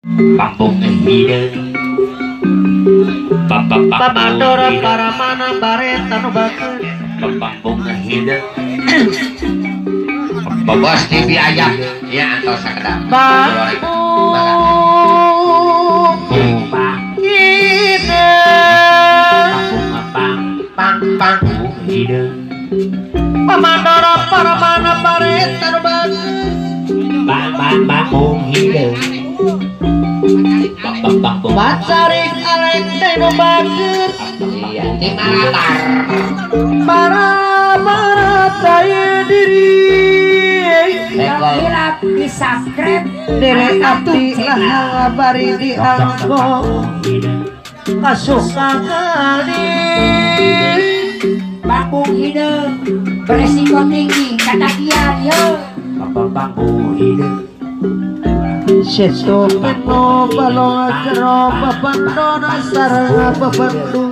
Kampung Hideung Pamandora para mana baret anu bakeun Kampung Hideung Bos TV aja ya antos sakedap. Kampung Hideung Pamandora para mana baret anu bakeun Kampung Hideung Pacarik alek teh nu bakeun Iya, di Malabar. para daya diri Hilap di subscribe derek abdi lah bari dianggo kasuka kali Kampung Hideung beresiko tinggi katakian yo Kampung Hideung seto peno balong jero babandona sareng babandu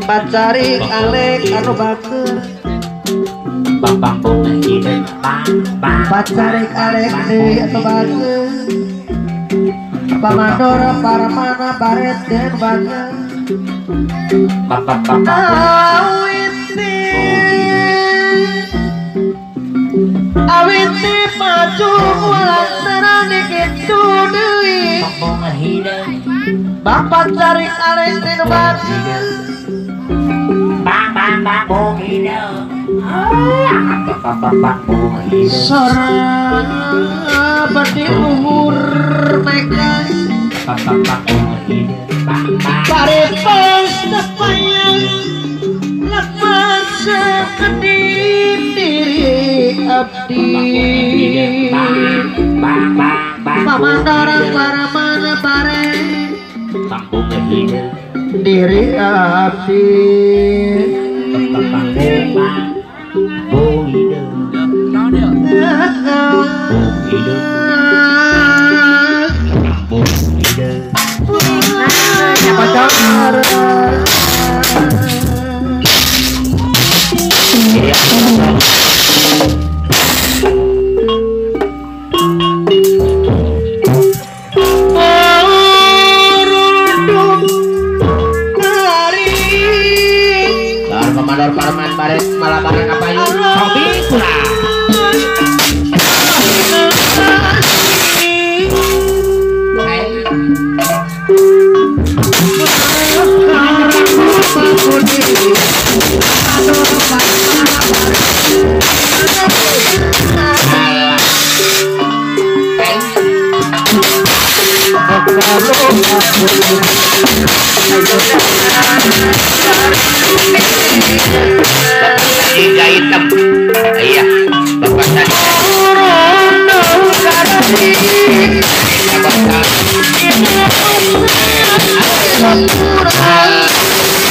pacari alek anu bakeun Kampung Hideung pacari alek deui anu bakeun pamandora para mana baret den bakeun awiti maju lantaran kitu deui Kampung Hideung bapak cari alek den bakeun Kampung Hideung Kampung Hideung sora badi luhur meka Kampung Hideung pare pos tepayang lepas sekedip diri abdi pamandora para mana pare Kampung Hideung diri abdi Kampung Hideung Kampung Hideung Pamandor Parman Baret Malabaran apa yuk? Hobi pula Tiga hitam. Iya, bapak tadi.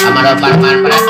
Amarul Parman Baret.